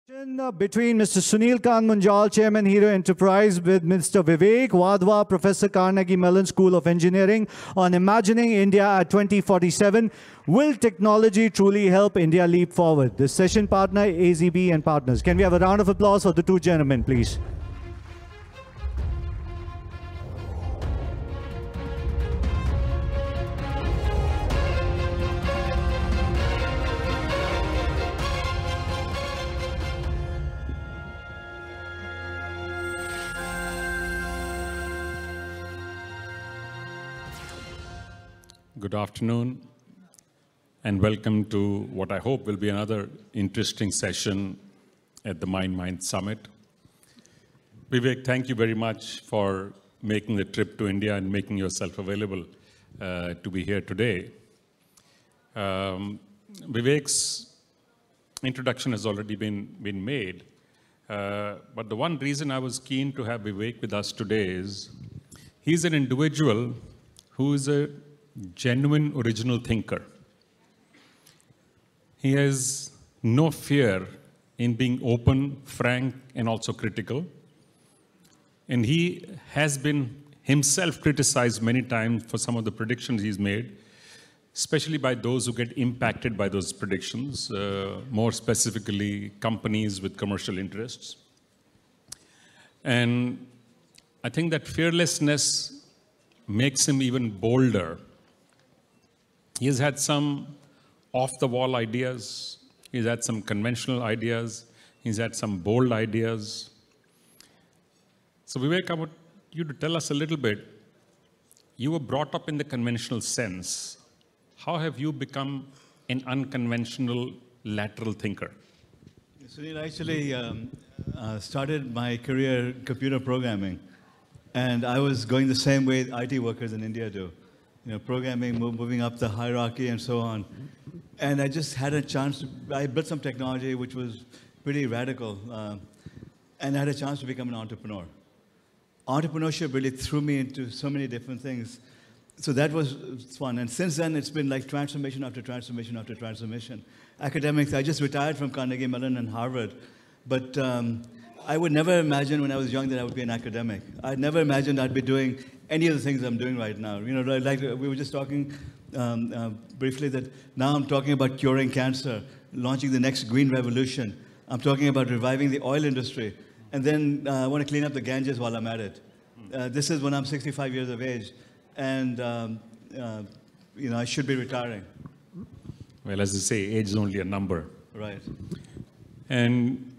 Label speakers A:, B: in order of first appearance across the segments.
A: Between Mr. Sunil Kant Munjal, Chairman Hero Enterprise, with Mr. Vivek Wadhwa, Professor Carnegie Mellon School of Engineering, on imagining India at 2047. Will technology truly help India leap forward? The session partner, AZB and Partners. Can we have a round of applause for the two gentlemen, please?
B: Good afternoon, and welcome to what I hope will be another interesting session at the Mind Summit. Vivek, thank you very much for making the trip to India and making yourself available to be here today. Vivek's introduction has already been made, but the one reason I was keen to have Vivek with us today is he's an individual who is a genuine original thinker. He has no fear in being open, frank, and also critical. And he has been himself criticized many times for some of the predictions he's made, especially by those who get impacted by those predictions, more specifically companies with commercial interests. And I think that fearlessness makes him even bolder. He has had some off-the-wall ideas. He's had some conventional ideas. He's had some bold ideas. So Vivek, I want you to tell us a little bit. You were brought up in the conventional sense. How have you become an unconventional lateral thinker?
C: Sunil, I actually started my career in computer programming. And I was going the same way IT workers in India do. You know, programming, moving up the hierarchy and so on. And I just had a chance I built some technology which was pretty radical. And I had a chance to become an entrepreneur. Entrepreneurship really threw me into so many different things. So that was fun. And since then, it's been like transformation after transformation after transformation. Academics, I just retired from Carnegie Mellon and Harvard. But I would never imagine when I was young that I would be an academic. I'd never imagined I'd be doing any of the things I'm doing right now. You know, like we were just talking briefly that now I'm talking about curing cancer, launching the next green revolution. I'm talking about reviving the oil industry. And then I want to clean up the Ganges while I'm at it. This is when I'm 65 years of age. And, you know, I should be retiring.
B: Well, as you say, age is only a number.
C: Right.
B: And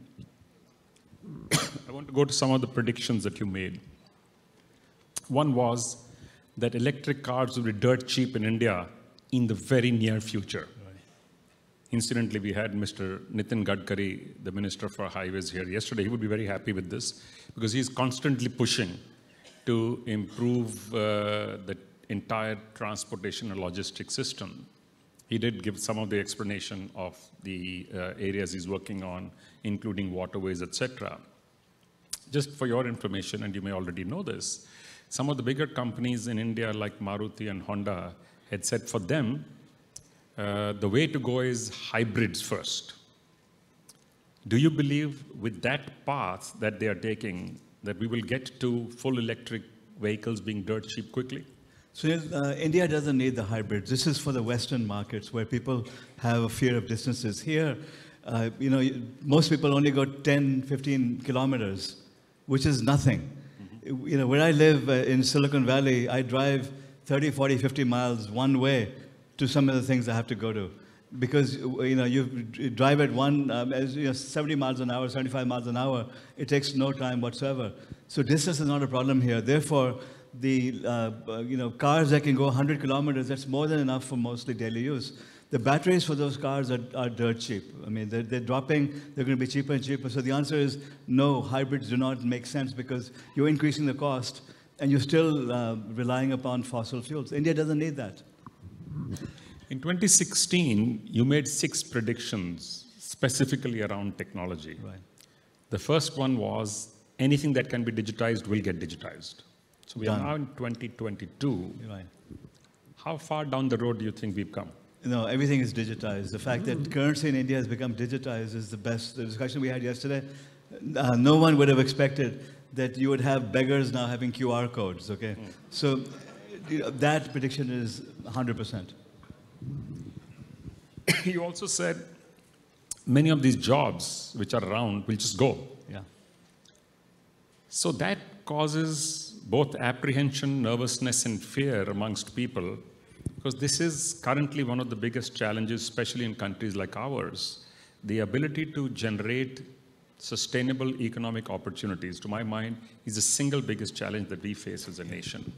B: I want to go to some of the predictions that you made. One was that electric cars will be dirt cheap in India in the very near future. Right. Incidentally, we had Mr. Nitin Gadkari, the Minister for Highways, here yesterday. He would be very happy with this because he's constantly pushing to improve the entire transportation and logistics system. He did give some of the explanation of the areas he's working on, including waterways, etc. Just for your information, and you may already know this, some of the bigger companies in India like Maruti and Honda had said for them, the way to go is hybrids first. Do you believe with that path that they are taking that we will get to full electric vehicles being dirt cheap quickly?
C: So India doesn't need the hybrids. This is for the Western markets where people have a fear of distances. Here, you know, most people only go 10, 15 kilometers, which is nothing. You know, where I live in Silicon Valley, I drive 30, 40, 50 miles one way to some of the things I have to go to. Because, you know, you drive at 70 miles an hour, 75 miles an hour, it takes no time whatsoever. So distance is not a problem here. Therefore, the you know, cars that can go 100 kilometers, that's more than enough for mostly daily use. The batteries for those cars are dirt cheap. I mean, they're dropping, they're going to be cheaper and cheaper. So the answer is no, hybrids do not make sense because you're increasing the cost and you're still relying upon fossil fuels. India doesn't need that.
B: In 2016, you made 6 predictions specifically around technology.
C: Right.
B: The first one was anything that can be digitized will get digitized. So we are now in 2022.
C: Right.
B: How far down the road do you think we've come?
C: everything is digitized. The fact that currency in India has become digitized is the best. The discussion we had yesterday, no one would have expected that you would have beggars now having QR codes, okay? So that prediction is 100%.
B: You also said many of these jobs which are around will just go.
C: Yeah.
B: So that causes both apprehension, nervousness, and fear amongst people, because this is currently one of the biggest challenges, especially in countries like ours. The ability to generate sustainable economic opportunities, to my mind, is the single biggest challenge that we face as a nation.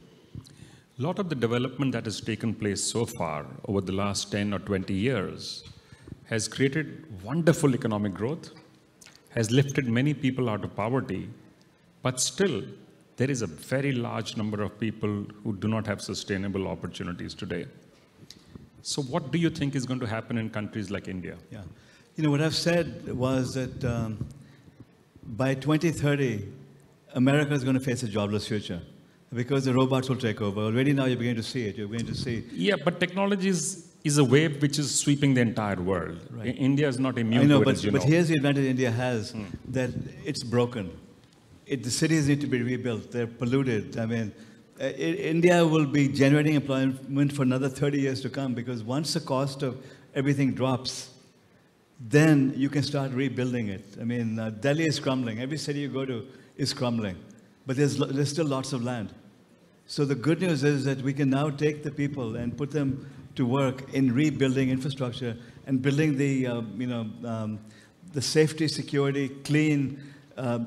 B: A lot of the development that has taken place so far over the last 10 or 20 years has created wonderful economic growth, has lifted many people out of poverty, but still, there is a very large number of people who do not have sustainable opportunities today. So what do you think is going to happen in countries like India?
C: Yeah. What I've said was that by 2030, America is going to face a jobless future because the robots will take over. Already now you're beginning to see it. You're beginning to see.
B: Yeah, but technology is a wave which is sweeping the entire world.
C: Right.
B: India is not immune
C: I know,
B: to it, as you know.
C: But here's the advantage India has, that it's broken. The cities need to be rebuilt. They're polluted. I mean, India will be generating employment for another 30 years to come, because once the cost of everything drops, then you can start rebuilding it. I mean, Delhi is crumbling. Every city you go to is crumbling. But there's still lots of land. So the good news is that we can now take the people and put them to work in rebuilding infrastructure and building the safety, security, clean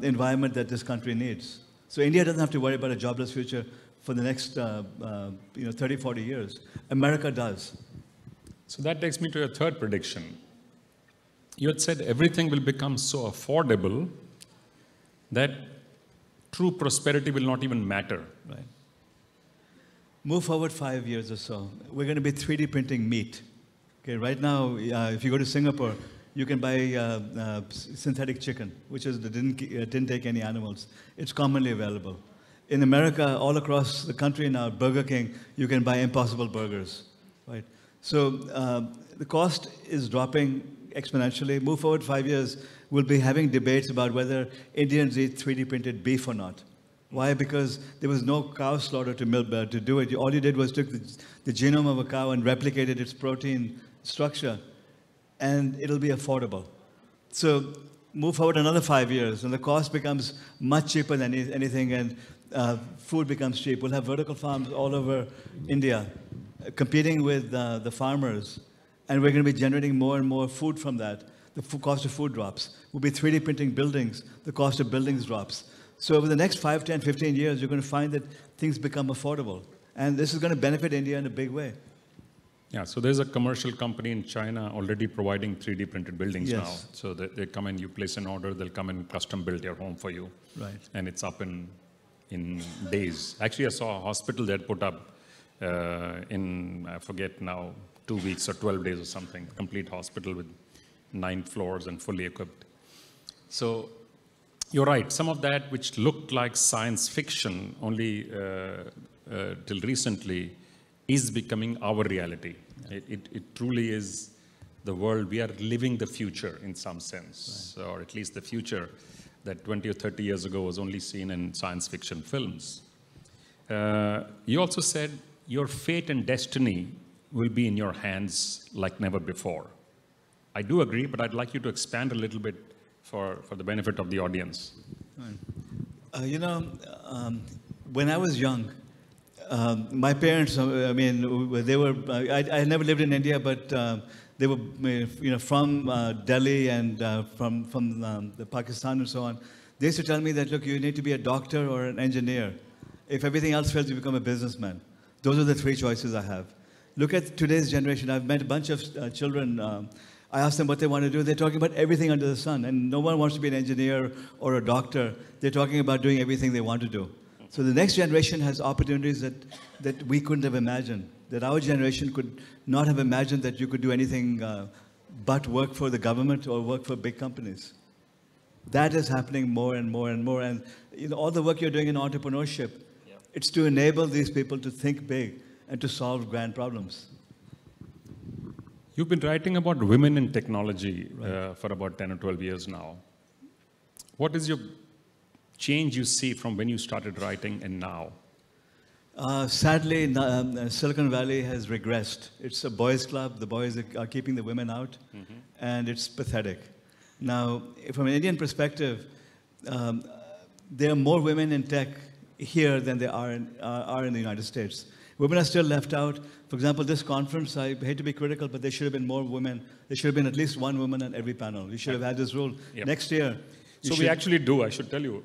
C: environment that this country needs. So India doesn't have to worry about a jobless future for the next 30, 40 years. America does.
B: So that takes me to your third prediction. You had said everything will become so affordable that true prosperity will not even matter.
C: Right. Move forward 5 years or so. We're going to be 3D printing meat. Okay, right now, if you go to Singapore, you can buy synthetic chicken, which didn't take any animals. It's commonly available. In America, all across the country now, Burger King, you can buy Impossible burgers. Right. So the cost is dropping exponentially. Move forward 5 years, we'll be having debates about whether Indians eat 3D printed beef or not. Why? Because there was no cow slaughter to do it. All you did was took the genome of a cow and replicated its protein structure, and it'll be affordable. So move forward another 5 years, and the cost becomes much cheaper than anything, and food becomes cheap. We'll have vertical farms all over India, competing with the farmers, and we're going to be generating more and more food from that. The cost of food drops. We'll be 3D printing buildings. The cost of buildings drops. So over the next 5, 10, 15 years, you're going to find that things become affordable. And this is going to benefit India in a big way.
B: Yeah, so there's a commercial company in China already providing 3D printed buildings now. So they come and you place an order, they'll come and custom build your home for you.
C: Right.
B: And it's up in days. Actually, I saw a hospital that put up I forget now, 2 weeks or 12 days or something, complete hospital with 9 floors and fully equipped. So you're right, some of that which looked like science fiction only till recently is becoming our reality. Right. It truly is the world. We are living the future in some sense, right. Or at least the future that 20 or 30 years ago was only seen in science fiction films. You also said your fate and destiny will be in your hands like never before. I do agree, but I'd like you to expand a little bit for the benefit of the audience.
C: When I was young, my parents, they were, I never lived in India, but they were, from Delhi and from Pakistan and so on. They used to tell me that, look, you need to be a doctor or an engineer. If everything else fails, you become a businessman. Those are the 3 choices I have. Look at today's generation. I've met a bunch of children. I asked them what they want to do. They're talking about everything under the sun. And no one wants to be an engineer or a doctor. They're talking about doing everything they want to do. So the next generation has opportunities that we couldn't have imagined. That our generation could not have imagined that you could do anything but work for the government or work for big companies. That is happening more and more and more. And all the work you're doing in entrepreneurship, it's to enable these people to think big and to solve grand problems.
B: You've been writing about women in technology for about 10 or 12 years now. What is your change you see from when you started writing and now?
C: Sadly, Silicon Valley has regressed. It's a boys' club. The boys are keeping the women out, and it's pathetic. Now, from an Indian perspective, there are more women in tech here than there are in the United States. Women are still left out. For example, this conference, I hate to be critical, but there should have been more women. There should have been at least one woman on every panel. We should have had this rule.
B: Yep.
C: Next year.
B: So we actually do, I should tell you.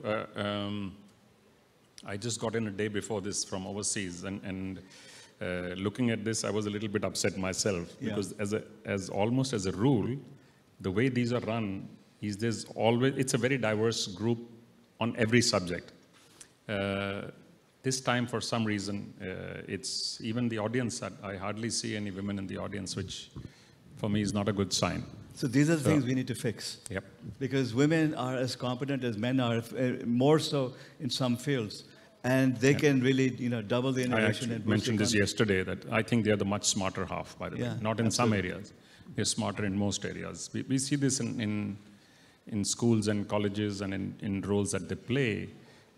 B: I just got in a day before this from overseas, and looking at this, I was a little bit upset myself, because as almost as a rule, the way these are run is it's a very diverse group on every subject. This time, for some reason, it's even the audience. I hardly see any women in the audience, which for me is not a good sign.
C: So these are the things we need to fix.
B: Yep.
C: Because women are as competent as men are, more so in some fields. And they can really, double the innovation.
B: I mentioned this yesterday, that I think they're the much smarter half, by the way. Not in some areas. They're smarter in most areas. We see this in schools and colleges and in roles that they play.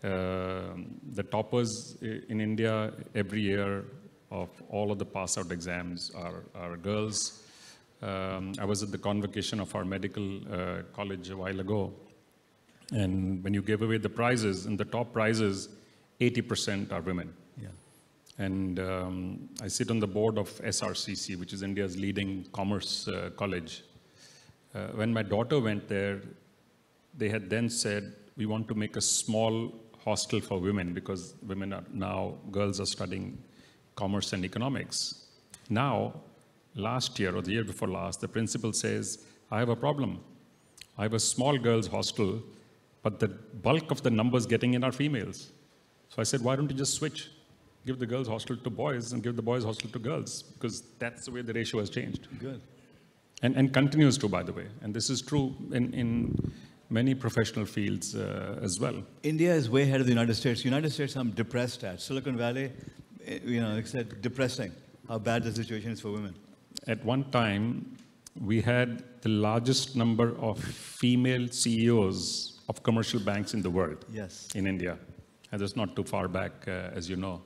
B: The toppers in India every year of all of the pass-out exams are girls. I was at the convocation of our medical college a while ago, and when you gave away the prizes, and the top prizes, 80% are women.
C: Yeah.
B: And I sit on the board of SRCC, which is India's leading commerce college. When my daughter went there, they had then said, we want to make a small hostel for women, because women are now, girls are studying commerce and economics. Now, last year or the year before last, the principal says, I have a problem. I have a small girls' hostel, but the bulk of the numbers getting in are females. So I said, why don't you just switch? Give the girls' hostel to boys and give the boys' hostel to girls, because that's the way the ratio has changed.
C: Good.
B: And continues to, by the way. And this is true in many professional fields as well.
C: India is way ahead of the United States. United States, I'm depressed at. Silicon Valley, it's depressing how bad the situation is for women.
B: At one time, we had the largest number of female CEOs of commercial banks in the world.
C: Yes.
B: In India. And that's not too far back, as you know.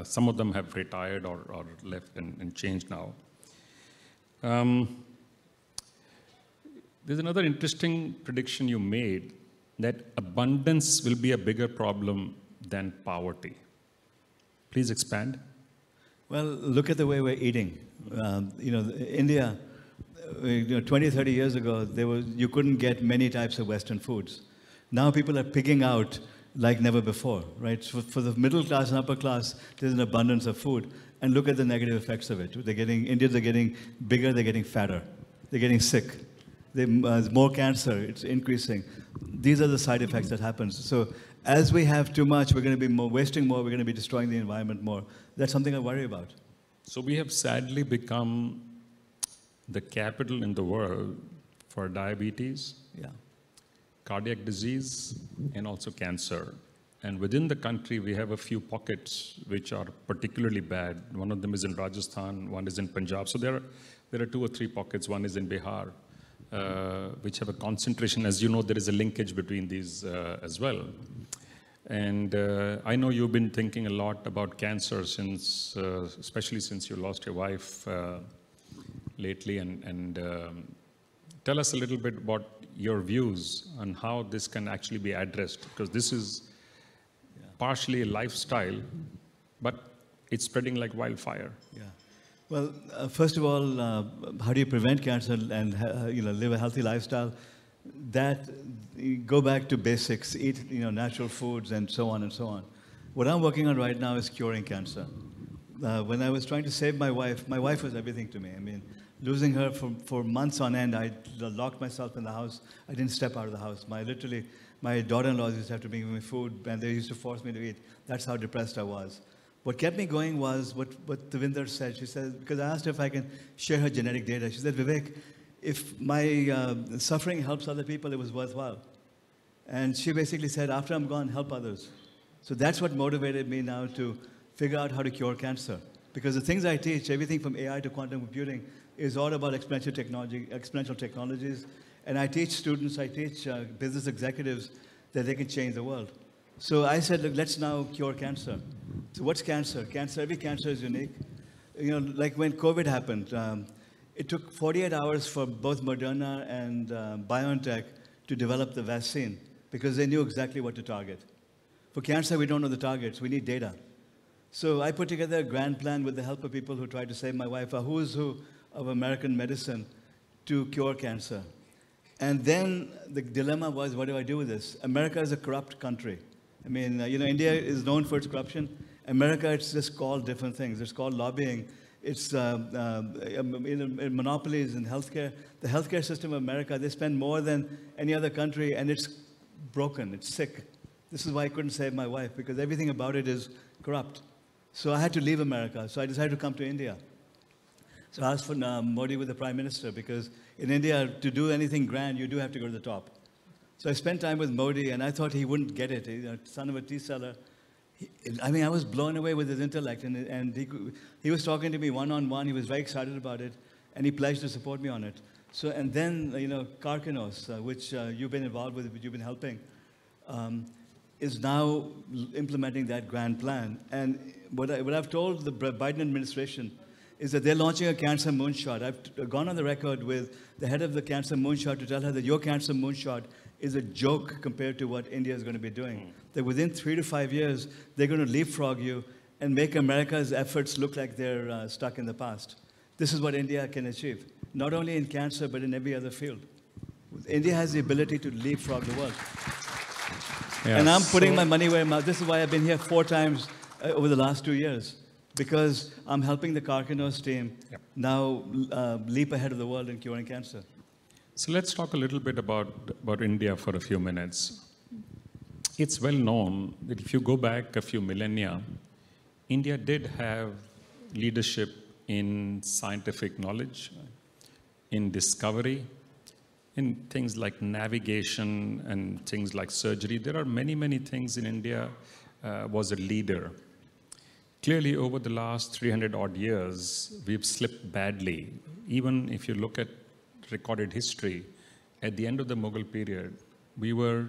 B: Some of them have retired or left and changed now. There's another interesting prediction you made, that abundance will be a bigger problem than poverty. Please expand.
C: Well, look at the way we're eating. India, 20, 30 years ago, you couldn't get many types of Western foods. Now people are pigging out like never before, right? So for the middle class and upper class, there's an abundance of food. And look at the negative effects of it. Indians are getting bigger, they're getting fatter, they're getting sick. There's more cancer, it's increasing. These are the side effects that happen. So as we have too much, we're going to be wasting more, we're going to be destroying the environment more. That's something I worry about.
B: So we have sadly become the capital in the world for diabetes, cardiac disease, and also cancer. And within the country, we have a few pockets which are particularly bad. One of them is in Rajasthan, one is in Punjab. So there are 2 or 3 pockets. One is in Bihar, which have a concentration. As you know, there is a linkage between these as well. And I know you've been thinking a lot about cancer since, especially since you lost your wife lately. And tell us a little bit about your views on how this can actually be addressed, because this is partially a lifestyle, but it's spreading like wildfire.
C: Yeah. Well, first of all, how do you prevent cancer and live a healthy lifestyle? That go back to basics, eat natural foods and so on and so on. What I'm working on right now is curing cancer. When I was trying to save my wife was everything to me. I mean, losing her for months on end, I locked myself in the house. I didn't step out of the house. My daughter-in-laws used to have to bring me food, and they used to force me to eat. That's how depressed I was. What kept me going was what Devinder said. She said, because I asked her if I can share her genetic data. She said, Vivek, if my suffering helps other people, it was worthwhile. And she basically said, after I'm gone, help others. So that's what motivated me now to figure out how to cure cancer. Because the things I teach, everything from AI to quantum computing, is all about exponential technologies. And I teach students, I teach business executives that they can change the world. So I said, look, let's now cure cancer. So what's cancer? Every cancer is unique. You know, like when COVID happened, it took 48 hours for both Moderna and BioNTech to develop the vaccine because they knew exactly what to target. For cancer, we don't know the targets. We need data. So I put together a grand plan with the help of people who tried to save my wife, a who's who of American medicine to cure cancer. And then the dilemma was, what do I do with this? America is a corrupt country. I mean, you know, India is known for its corruption. America, it's just called different things. It's called lobbying. It's monopolies in healthcare. The healthcare system of America, they spend more than any other country, and it's broken. It's sick. This is why I couldn't save my wife, because everything about it is corrupt. So I had to leave America. So I decided to come to India. So I asked for Modi with the Prime Minister, because in India, to do anything grand, you do have to go to the top. So I spent time with Modi, and I thought he wouldn't get it. He's a son of a tea seller. I mean, I was blown away with his intellect, and he was talking to me one-on-one. He was very excited about it, and he pledged to support me on it. So, and then, you know, Karkinos, which you've been involved with, which you've been helping, is now implementing that grand plan. And what I've told the Biden administration is that they're launching a cancer moonshot. I've gone on the record with the head of the cancer moonshot to tell her that your cancer moonshot is a joke compared to what India is going to be doing. That within 3 to 5 years, they're going to leapfrog you and make America's efforts look like they're stuck in the past. This is what India can achieve, not only in cancer, but in every other field. India has the ability to leapfrog the world. Yeah, and I'm putting my money where my mouth. This is why I've been here 4 times over the last 2 years, because I'm helping the Karkinos team now leap ahead of the world in curing cancer.
B: So let's talk a little bit about India for a few minutes. It's well known that if you go back a few millennia, India did have leadership in scientific knowledge, in discovery, in things like navigation and things like surgery. There are many, many things in India was a leader. Clearly, over the last 300 odd years, we've slipped badly. Even if you look at recorded history, at the end of the Mughal period, we were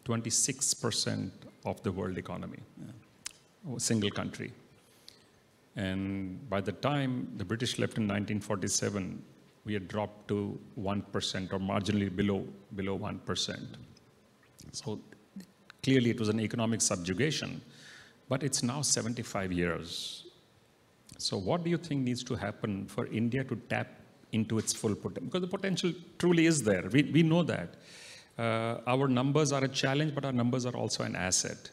B: 26% of the world economy, a single country. And by the time the British left in 1947, we had dropped to 1% or marginally below 1%. So clearly it was an economic subjugation, but it's now 75 years. So what do you think needs to happen for India to tap into its full potential? Because the potential truly is there. We know that. Our numbers are a challenge, but our numbers are also an asset.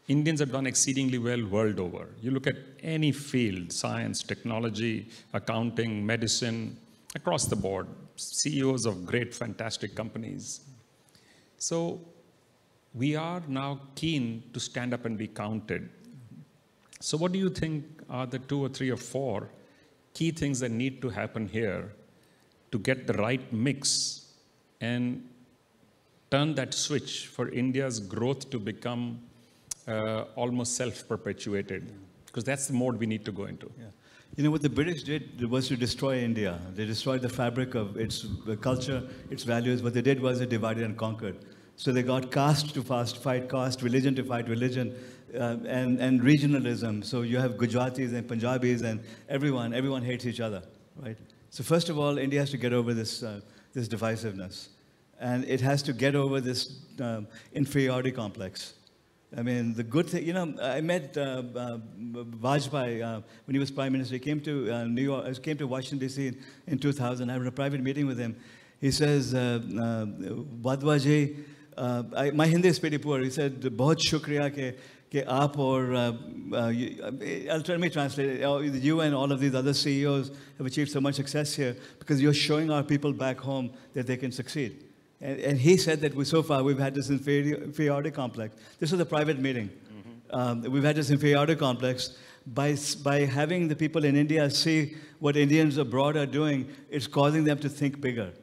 B: Indians have done exceedingly well world over. You look at any field, science, technology, accounting, medicine, across the board, CEOs of great, fantastic companies. So we are now keen to stand up and be counted. So what do you think are the 2 or 3 or 4 key things that need to happen here to get the right mix and turn that switch for India's growth to become almost self-perpetuated? Because that's the mode we need to go into.
C: Yeah. You know, what the British did was to destroy India. They destroyed the fabric of its culture, its values. What they did was they divided and conquered. So they got caste to fight caste, religion to fight religion, and regionalism. So you have Gujaratis and Punjabis and everyone hates each other, right? So first of all, India has to get over this divisiveness. And it has to get over this inferiority complex. I mean, the good thing, you know, I met Vajpayee when he was Prime Minister. He came to New York, came to Washington, D.C. in 2000. I had a private meeting with him. He says, Vadwa ji, my Hindi is pretty poor. He said, "Bahut shukriya ke aap aur," let me translate it. You and all of these other CEOs have achieved so much success here because you're showing our people back home that they can succeed. And he said that so far we've had this inferiority complex. This was a private meeting. We've had this inferiority complex. By having the people in India see what Indians abroad are doing, it's causing them to think bigger.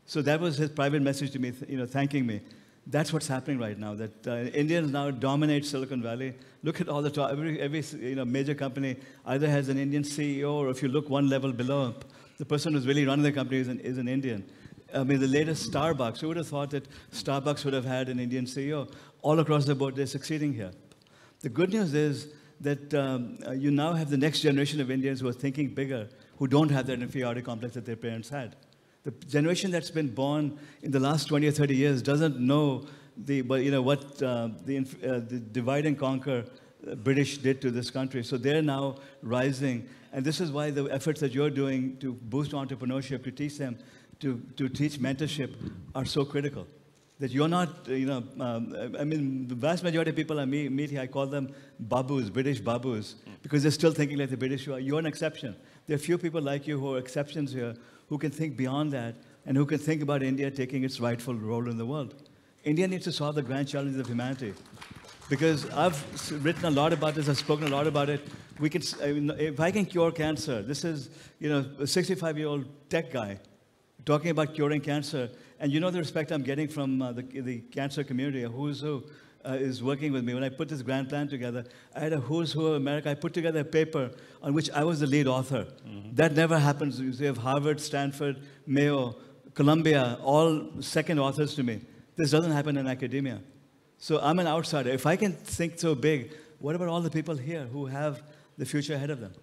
C: So that was his private message to me, you know, thanking me. That's what's happening right now, that Indians now dominate Silicon Valley. Look at all the top, every major company either has an Indian CEO, or if you look one level below, the person who's really running the company is an Indian. I mean, the latest Starbucks, who would have thought that Starbucks would have had an Indian CEO? All across the board, they're succeeding here. The good news is that you now have the next generation of Indians who are thinking bigger, who don't have that inferiority complex that their parents had. The generation that's been born in the last 20 or 30 years doesn't know what the divide and conquer British did to this country. So they're now rising. And this is why the efforts that you're doing to boost entrepreneurship, to teach them, to teach mentorship are so critical. That you're not, I mean, the vast majority of people I meet here, I call them babus, British babus, because they're still thinking like the British. You're an exception. There are few people like you who are exceptions here, who can think beyond that, and who can think about India taking its rightful role in the world. India needs to solve the grand challenges of humanity. Because I've written a lot about this, I've spoken a lot about it. We can, if I can cure cancer, this is, a 65-year-old tech guy talking about curing cancer. And you know the respect I'm getting from the cancer community, a who's who is working with me. When I put this grand plan together, I had a who's who of America. I put together a paper on which I was the lead author. Mm-hmm. That never happens. You have Harvard, Stanford, Mayo, Columbia, all second authors to me. This doesn't happen in academia. So I'm an outsider. If I can think so big, what about all the people here who have the future ahead of them?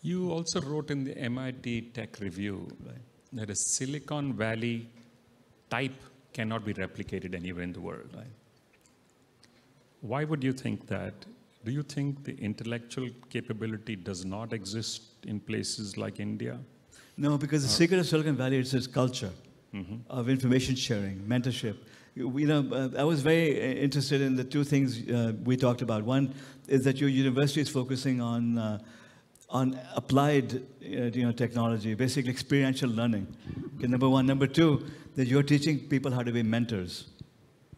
B: You also wrote in the MIT Tech Review that a Silicon Valley type cannot be replicated anywhere in the world.
C: Right.
B: Why would you think that? Do you think the intellectual capability does not exist in places like India?
C: No, because the secret of Silicon Valley is its culture of information sharing, mentorship. I was very interested in the two things we talked about. One is that your university is focusing on applied technology, basically experiential learning. Okay, number one. Number two, that you're teaching people how to be mentors,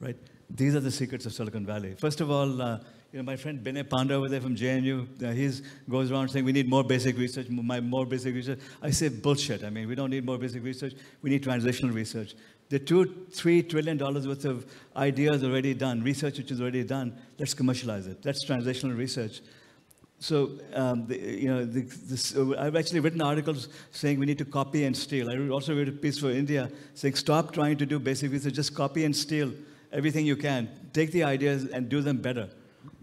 C: right? These are the secrets of Silicon Valley. First of all, my friend Binay Panda over there from JNU, he goes around saying we need more basic research, more basic research. I say bullshit. I mean, we don't need more basic research. We need translational research. The $2-3 trillion worth of ideas already done, research which is already done. Let's commercialize it. That's translational research. So, I've actually written articles saying we need to copy and steal. I also wrote a piece for India saying stop trying to do basic research, just copy and steal everything you can. Take the ideas and do them better.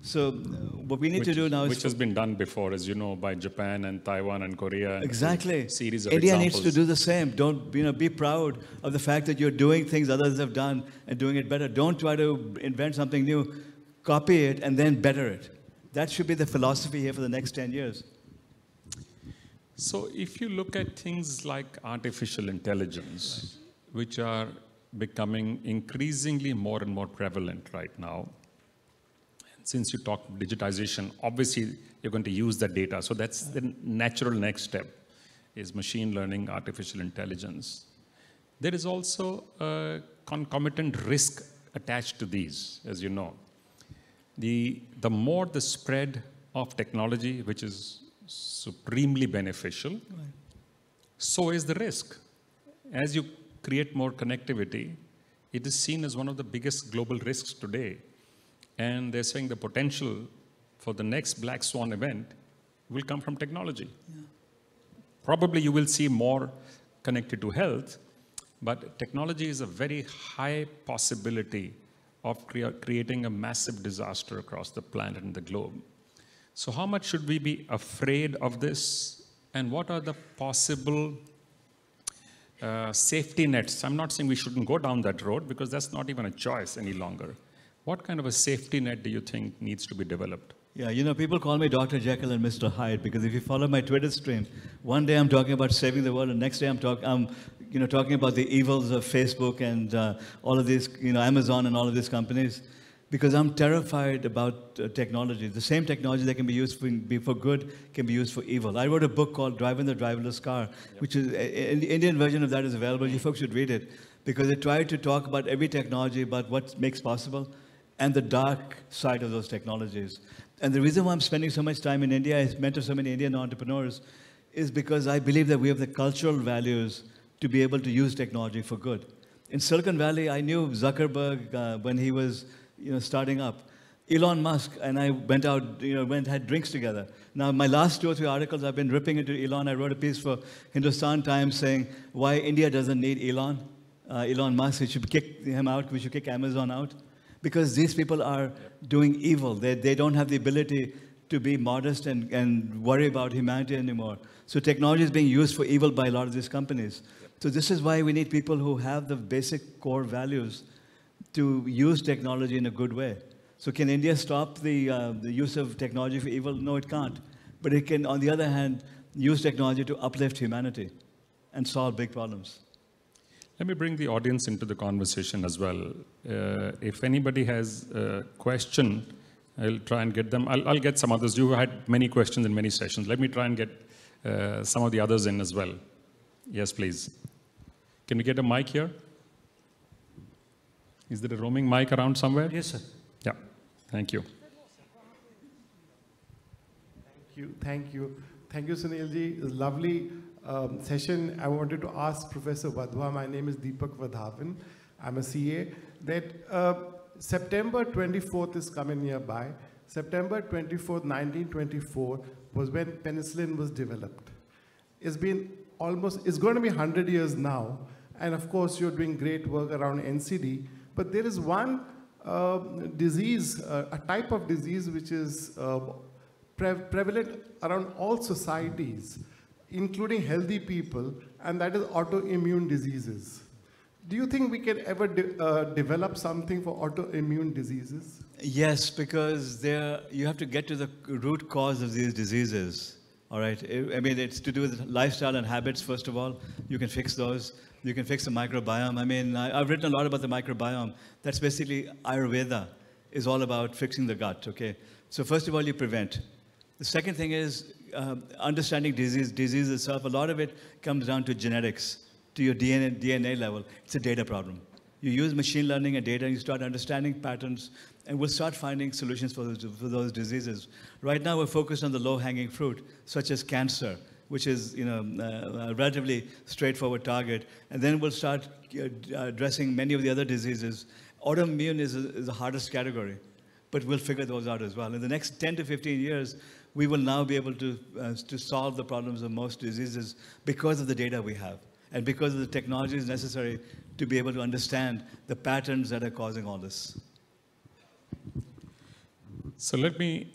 C: So what we need to do now is...
B: Which has been done before, as you know, by Japan and Taiwan and Korea.
C: Exactly.
B: Series of
C: India
B: examples.
C: needs to do the same. Don't, be proud of the fact that you're doing things others have done and doing it better. Don't try to invent something new. Copy it and then better it. That should be the philosophy here for the next 10 years.
B: So if you look at things like artificial intelligence, which are becoming increasingly more and more prevalent right now, since you talk digitization, obviously you're going to use the data. So that's the natural next step, is machine learning, artificial intelligence. There is also a concomitant risk attached to these, as you know. The more the spread of technology, which is supremely beneficial, so is the risk. As you create more connectivity, it is seen as one of the biggest global risks today. And they're saying the potential for the next black swan event will come from technology. Yeah. Probably you will see more connected to health, but technology is a very high possibility of creating a massive disaster across the planet and the globe. So how much should we be afraid of this? And what are the possible safety nets? I'm not saying we shouldn't go down that road, because that's not even a choice any longer. What kind of a safety net do you think needs to be developed?
C: Yeah, people call me Dr. Jekyll and Mr. Hyde, because if you follow my Twitter stream, one day I'm talking about saving the world, and next day I'm talking about the evils of Facebook and all of these, Amazon and all of these companies, because I'm terrified about technology. The same technology that can be used for good can be used for evil. I wrote a book called Driving the Driverless Car, which is, the Indian version of that is available. You folks should read it, because it tried to talk about every technology, about what makes possible, and the dark side of those technologies. And the reason why I'm spending so much time in India, I mentor so many Indian entrepreneurs, is because I believe that we have the cultural values to be able to use technology for good. In Silicon Valley, I knew Zuckerberg when he was starting up. Elon Musk and I went out, had drinks together. Now, my last 2 or 3 articles, I've been ripping into Elon. I wrote a piece for Hindustan Times saying why India doesn't need Elon Musk. We should kick him out. We should kick Amazon out. Because these people are doing evil. They don't have the ability to be modest and worry about humanity anymore. So technology is being used for evil by a lot of these companies. So this is why we need people who have the basic core values to use technology in a good way. So can India stop the use of technology for evil? No, it can't. But it can, on the other hand, use technology to uplift humanity and solve big problems.
B: Let me bring the audience into the conversation as well. If anybody has a question, I'll try and get them. I'll get some others. You had many questions in many sessions. Let me try and get some of the others in as well. Yes, please. Can we get a mic here? Is there a roaming mic around somewhere?
A: Yes, sir.
B: Yeah. Thank you.
D: Thank you, Sunilji. It was a lovely session. I wanted to ask Professor Wadhwa. My name is Deepak Vadhavan. I'm a CA. That September 24th is coming nearby. September 24th, 1924 was when penicillin was developed. It's going to be 100 years now. And of course, you're doing great work around NCD. But there is one disease, a type of disease which is prevalent around all societies, including healthy people, and that is autoimmune diseases. Do you think we can ever develop something for autoimmune diseases?
C: Yes, because you have to get to the root cause of these diseases. All right. I mean, it's to do with lifestyle and habits, first of all. You can fix those. You can fix the microbiome. I mean, I've written a lot about the microbiome. That's basically Ayurveda is all about fixing the gut, okay? So first of all, you prevent. The second thing is understanding disease itself. A lot of it comes down to genetics, to your DNA level. It's a data problem. You use machine learning and data, and you start understanding patterns, and we'll start finding solutions for those diseases. Right now, we're focused on the low-hanging fruit, such as cancer, which is a relatively straightforward target. And then we'll start addressing many of the other diseases. Autoimmune is the hardest category, but we'll figure those out as well. In the next 10 to 15 years, we will now be able to solve the problems of most diseases because of the data we have and because of the technologies necessary to be able to understand the patterns that are causing all this.
B: So let me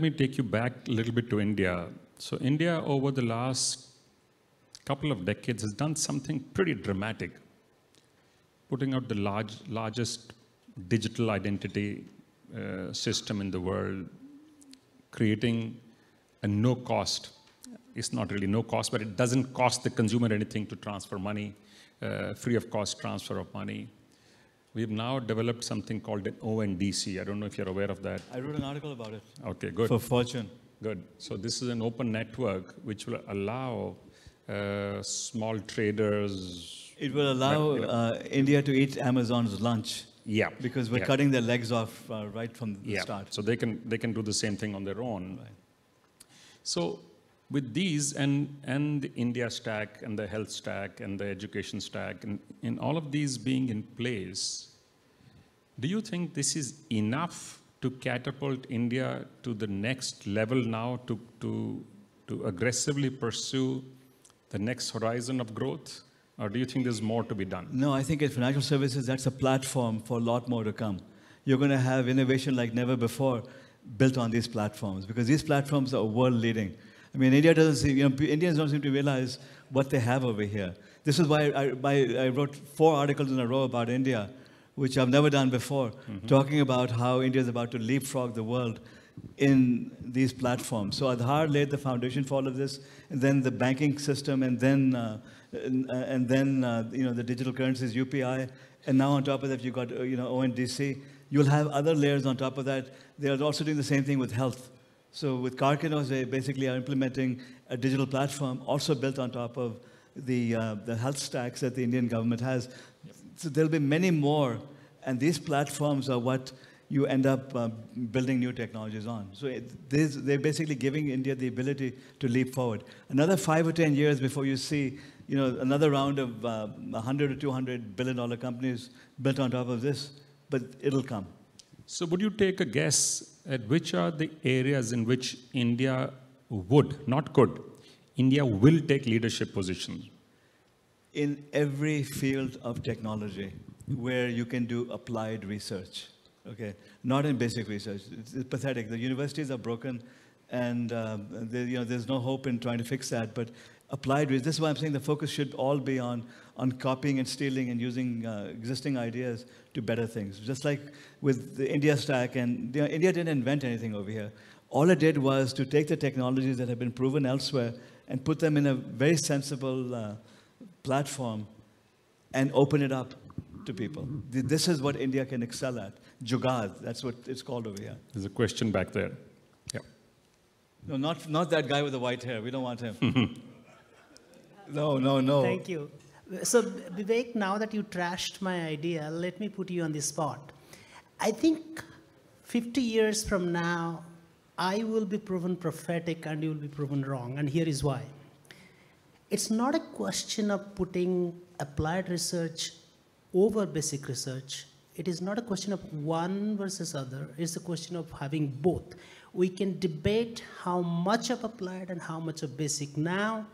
B: take you back a little bit to India. So India, over the last couple of decades, has done something pretty dramatic, putting out the largest digital identity system in the world, creating a no-cost. It's not really no cost, but it doesn't cost the consumer anything to transfer money, free of cost transfer of money. We've now developed something called an ONDC. I don't know if you're aware of that.
C: I wrote an article about it.
B: Okay, good.
C: For Fortune.
B: Good. So this is an open network which will allow small traders.
C: It will allow India to eat Amazon's lunch.
B: Yeah.
C: Because we're cutting their legs off right from the start.
B: So they can do the same thing on their own. Right. So with these and the India stack and the health stack and the education stack and in all of these being in place, do you think this is enough to catapult India to the next level now to aggressively pursue the next horizon of growth? Or do you think there's more to be done?
C: No, I think in financial services, that's a platform for a lot more to come. You're going to have innovation like never before built on these platforms because these platforms are world leading. I mean, Indians don't seem to realize what they have over here. This is why I wrote 4 articles in a row about India, which I've never done before, talking about how India is about to leapfrog the world in these platforms. So Aadhaar laid the foundation for all of this, and then the banking system, and then the digital currencies, UPI, and now on top of that you've got ONDC. You'll have other layers on top of that. They are also doing the same thing with health. So with Karkinos, they basically are implementing a digital platform also built on top of the health stacks that the Indian government has. So there'll be many more, and these platforms are what you end up building new technologies on. So they're basically giving India the ability to leap forward. Another 5 or 10 years before you see, another round of $100 or $200 billion companies built on top of this, but it'll come.
B: So would you take a guess at which are the areas in which India would, not could, India will take leadership positions?
C: In every field of technology where you can do applied research, okay? Not in basic research. It's pathetic. The universities are broken, and there's no hope in trying to fix that. But applied research, this is why I'm saying the focus should all be on copying and stealing and using existing ideas to better things. Just like with the India stack, and India didn't invent anything over here. All it did was to take the technologies that have been proven elsewhere and put them in a very sensible platform and open it up to people. This is what India can excel at. Jugaad, that's what it's called over here.
B: There's a question back there. Yeah.
C: No, not that guy with the white hair. We don't want him. No.
E: Thank you. So, Vivek, now that you trashed my idea, let me put you on the spot. I think 50 years from now, I will be proven prophetic and you will be proven wrong. And here is why. It's not a question of putting applied research over basic research. It is not a question of one versus other. It's a question of having both. We can debate how much of applied and how much of basic now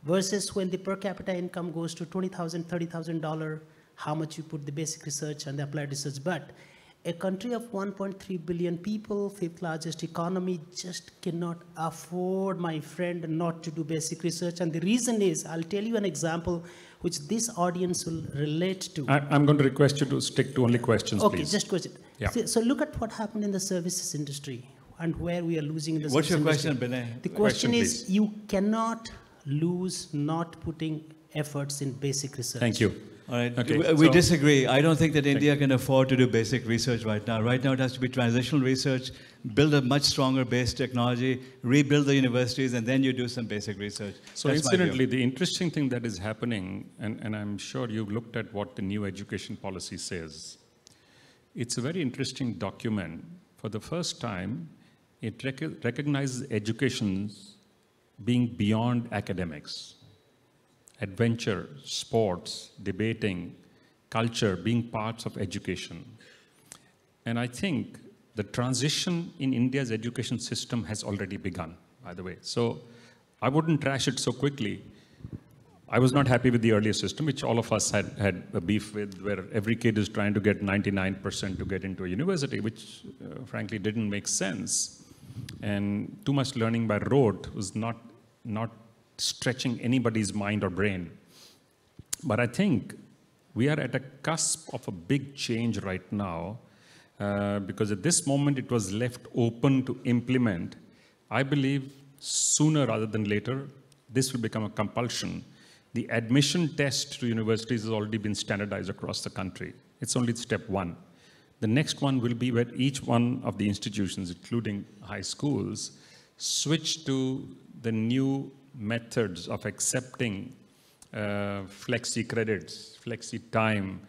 E: versus when the per capita income goes to $20,000, $30,000, how much you put the basic research and the applied research. But a country of 1.3 billion people, fifth largest economy, just cannot afford, my friend, not to do basic research. And the reason is, I'll tell you an example which this audience will relate to.
B: I'm going to request you to stick to only questions, please.
E: Okay, just question.
B: Yeah.
E: So look at what happened in the services industry and where we are losing in the
C: What's
E: services
C: your
E: industry.
C: question, Binay?
E: The question is,
B: please.
E: you cannot lose not putting efforts in basic research.
B: Thank you.
C: All right.
B: Okay,
C: We
B: so-
C: disagree. I don't think that India can afford to do basic research right now. Right now, it has to be transitional research, build a much stronger base technology, rebuild the universities, and then you do some basic research.
B: So
C: That's my view.
B: incidentally, the interesting thing that is happening, and I'm sure you've looked at what the new education policy says. It's a very interesting document. For the first time, it recognizes education being beyond academics. Adventure, sports, debating, culture being parts of education. And I think the transition in India's education system has already begun, by the way. So I wouldn't trash it so quickly. I was not happy with the earlier system, which all of us had a beef with, where every kid is trying to get 99% to get into a university, which frankly didn't make sense. And too much learning by rote was not stretching anybody's mind or brain. But I think we are at a cusp of a big change right now, because at this moment it was left open to implement. I believe sooner rather than later, this will become a compulsion. The admission test to universities has already been standardized across the country. It's only step one. The next one will be where each one of the institutions, including high schools, switch to the new methods of accepting flexi credits, flexi time,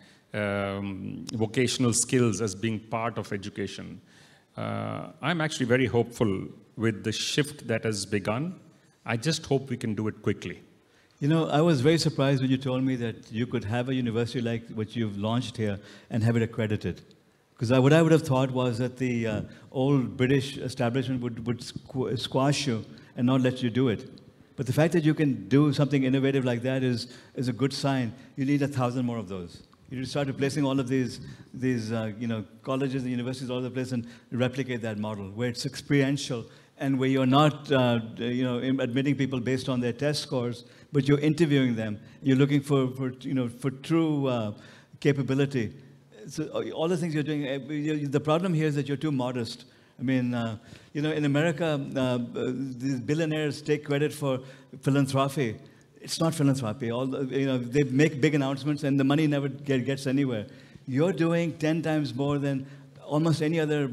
B: vocational skills as being part of education. I'm actually very hopeful with the shift that has begun. I just hope we can do it quickly.
C: You know, I was very surprised when you told me that you could have a university like what you've launched here and have it accredited. Because what I would have thought was that the old British establishment would squash you and not let you do it. But the fact that you can do something innovative like that is a good sign. You need 1,000 more of those. You need to start replacing all of these colleges and universities all over the place and replicate that model where it's experiential and where you're not admitting people based on their test scores, but you're interviewing them. You're looking for true capability. So all the things you're doing, the problem here is that you're too modest. I mean, in America, these billionaires take credit for philanthropy. It's not philanthropy. They make big announcements and the money never gets anywhere. You're doing 10 times more than almost any other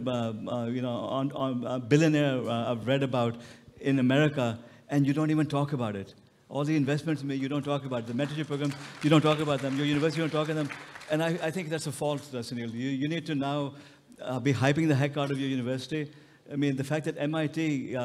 C: billionaire I've read about in America, and you don't even talk about it. All the investments you don't talk about. The mentorship programs, you don't talk about them. Your university, you don't talk about them. And I think that's a fault, Sunil. You need to now be hyping the heck out of your university. I mean, the fact that MIT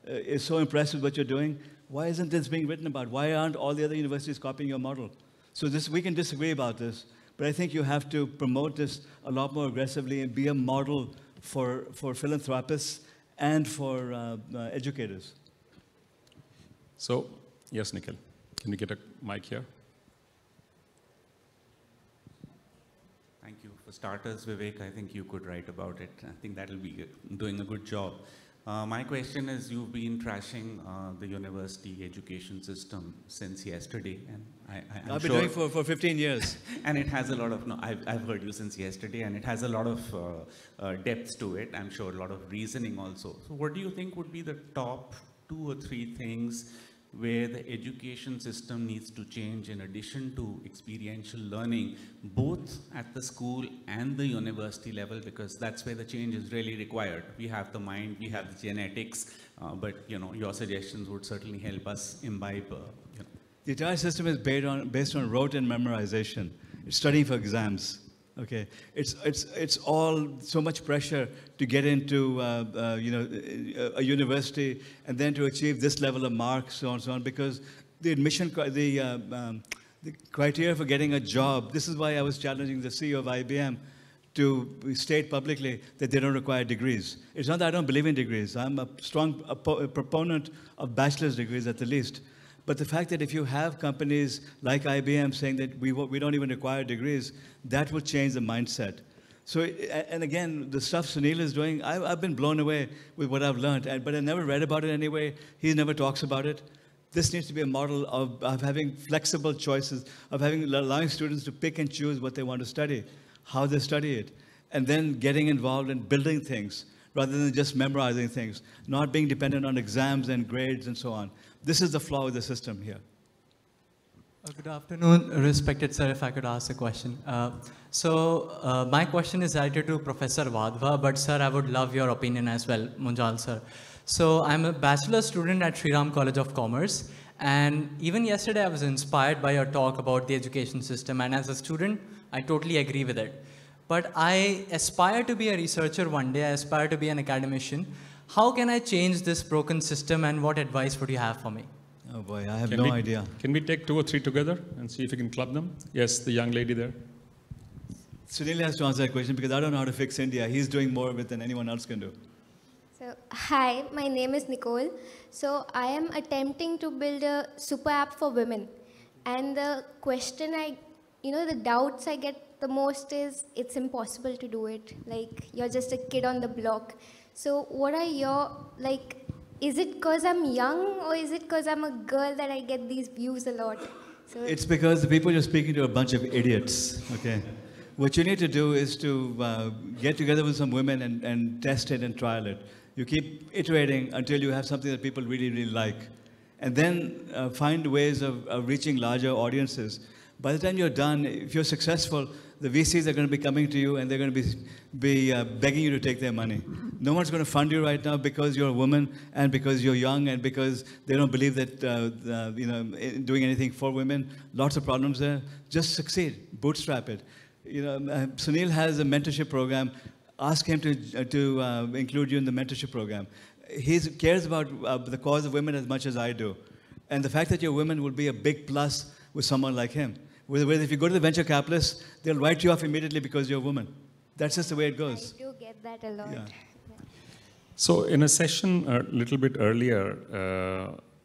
C: is so impressed with what you're doing, why isn't this being written about? Why aren't all the other universities copying your model? So we can disagree about this, but I think you have to promote this a lot more aggressively and be a model for philanthropists and for educators.
B: So, yes, Nikhil, can we get a mic here?
F: Thank you. For starters, Vivek, I think you could write about it. I think that'll be doing a good job. My question is, you've been trashing the university education system since yesterday, and
C: I've been doing it for 15 years.
F: And it has a lot of, no, I've heard you since yesterday, and it has a lot of depth to it. I'm sure a lot of reasoning also. So what do you think would be the top 2 or 3 things where the education system needs to change in addition to experiential learning, both at the school and the university level, because that's where the change is really required. We have the mind, we have the genetics, but your suggestions would certainly help us imbibe.
C: The entire system is based on rote and memorization. It's studying for exams. Okay, it's all so much pressure to get into a university and then to achieve this level of marks, so on and so on, because the admission the criteria for getting a job. This is why I was challenging the CEO of IBM to state publicly that they don't require degrees. It's not that I don't believe in degrees. I'm a strong proponent of bachelor's degrees at the least. But the fact that if you have companies like IBM saying that we don't even require degrees, that will change the mindset. So, and again, the stuff Sunil is doing, I've been blown away with what I've learned, but I never read about it anyway. He never talks about it. This needs to be a model of having flexible choices, of allowing students to pick and choose what they want to study, how they study it, and then getting involved in building things rather than just memorizing things, not being dependent on exams and grades and so on. This is the flaw of the system here.
G: Good afternoon, respected sir, if I could ask a question. My question is directed to Professor Wadhwa, but sir, I would love your opinion as well, Munjal sir. So I'm a bachelor's student at Sri Ram College of Commerce, and even yesterday I was inspired by your talk about the education system, and as a student, I totally agree with it. But I aspire to be a researcher one day, I aspire to be an academician. How can I change this broken system, and what advice would you have for me?
C: Oh boy, I have no idea.
B: Can we take 2 or 3 together and see if we can club them? Yes, the young lady there.
C: Sunil has to answer that question because I don't know how to fix India. He's doing more of it than anyone else can do.
H: So, hi, my name is Nicole. So, I am attempting to build a super app for women. And the question the doubts I get the most is, it's impossible to do it. Like, you're just a kid on the block. So what are your, is it because I'm young or is it because I'm a girl that I get these views a lot? So
C: it's because the people you're speaking to are a bunch of idiots, okay? What you need to do is to get together with some women and test it and trial it. You keep iterating until you have something that people really, really like. And then find ways of reaching larger audiences. By the time you're done, if you're successful, the VCs are going to be coming to you and they're going to be begging you to take their money. No one's going to fund you right now because you're a woman and because you're young and because they don't believe that doing anything for women. Lots of problems there. Just succeed. Bootstrap it. Sunil has a mentorship program. Ask him to include you in the mentorship program. He cares about the cause of women as much as I do. And the fact that you're women will be a big plus with someone like him. Whereas if you go to the venture capitalists, they'll write you off immediately because you're a woman. That's just the way it goes.
H: I do get that a lot.
C: Yeah.
B: So in a session a little bit earlier,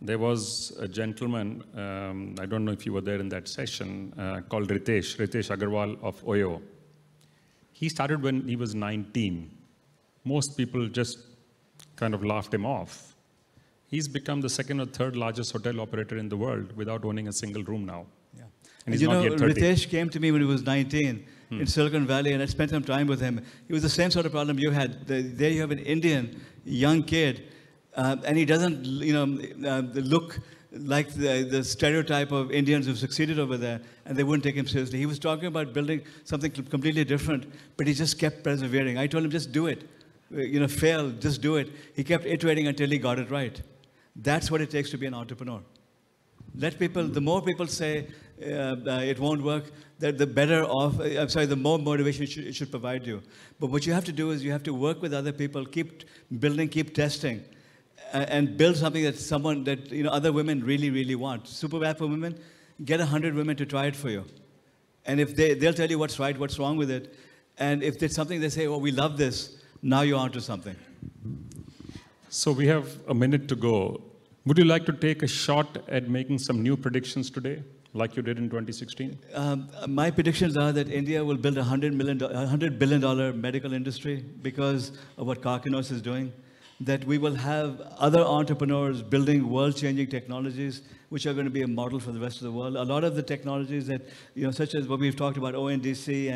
B: there was a gentleman, I don't know if you were there in that session, called Ritesh Agarwal of Oyo. He started when he was 19. Most people just kind of laughed him off. He's become the 2nd or 3rd largest hotel operator in the world without owning a single room now.
C: Yeah.
B: And he's not yet 30.
C: Ritesh came to me when he was 19 in Silicon Valley, and I spent some time with him. It was the same sort of problem you had. There you have an Indian young kid, and he doesn't, look like the stereotype of Indians who've succeeded over there, and they wouldn't take him seriously. He was talking about building something completely different, but he just kept persevering. I told him, just do it. Fail, just do it. He kept iterating until he got it right. That's what it takes to be an entrepreneur. Let people, the more people say it won't work, the better off, the more motivation it should provide you. But what you have to do is you have to work with other people, keep building, keep testing, and build something that other women really, really want. Super app for women, get 100 women to try it for you. And if they'll tell you what's right, what's wrong with it. And if there's something they say, oh, we love this, now you're onto something.
B: So we have a minute to go. Would you like to take a shot at making some new predictions today, like you did in 2016?
C: My predictions are that India will build $100 billion medical industry because of what Karkinos is doing. That we will have other entrepreneurs building world-changing technologies, which are going to be a model for the rest of the world. A lot of the technologies that, such as what we've talked about, ONDC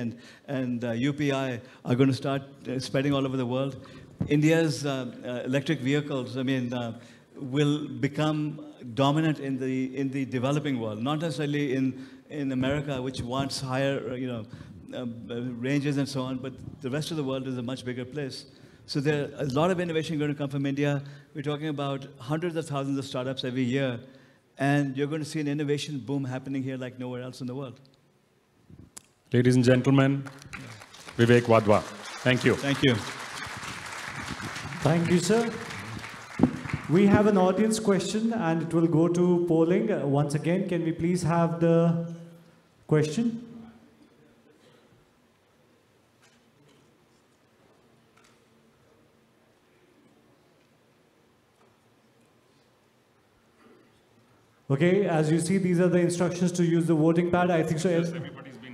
C: and UPI, are going to start spreading all over the world. India's electric vehicles, will become dominant in the developing world, not necessarily in America, which wants higher, ranges and so on, but the rest of the world is a much bigger place. So there's a lot of innovation going to come from India. We're talking about hundreds of thousands of startups every year, and you're going to see an innovation boom happening here like nowhere else in the world.
B: Ladies and gentlemen, Vivek Wadhwa. Thank you.
C: Thank you.
A: Thank you, sir. We have an audience question, and it will go to polling. Once again, can we please have the question? Okay, as you see, these are the instructions to use the voting pad. I think so.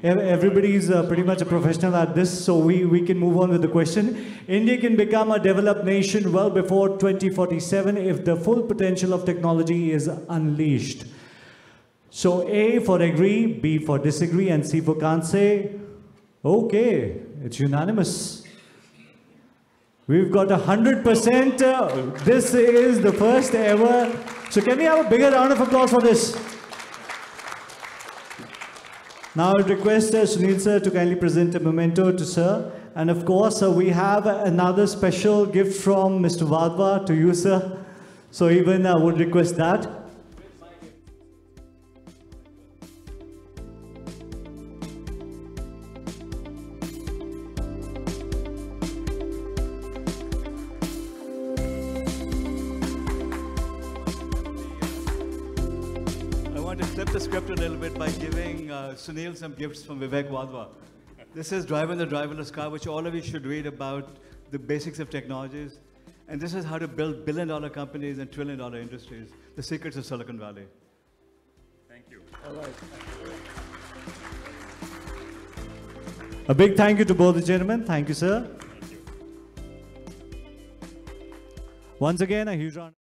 A: Everybody's pretty much a professional at this, so we can move on with the question. India can become a developed nation well before 2047 if the full potential of technology is unleashed. So A for agree, B for disagree, and C for can't say. Okay, it's unanimous. We've got 100%. This is the first ever. So can we have a bigger round of applause for this? Now I would request Sunil sir to kindly present a memento to sir. And of course, we have another special gift from Mr. Wadhwa to you, sir. So even I would request that.
C: Flip the script a little bit by giving Sunil some gifts from Vivek Wadhwa. This is Driving the Driverless Car, which all of you should read about the basics of technologies. And this is how to build billion-dollar companies and trillion-dollar industries, the secrets of Silicon Valley.
B: Thank you.
A: All right. A big thank you to both the gentlemen. Thank you, sir.
B: Thank you.
A: Once again, a huge round.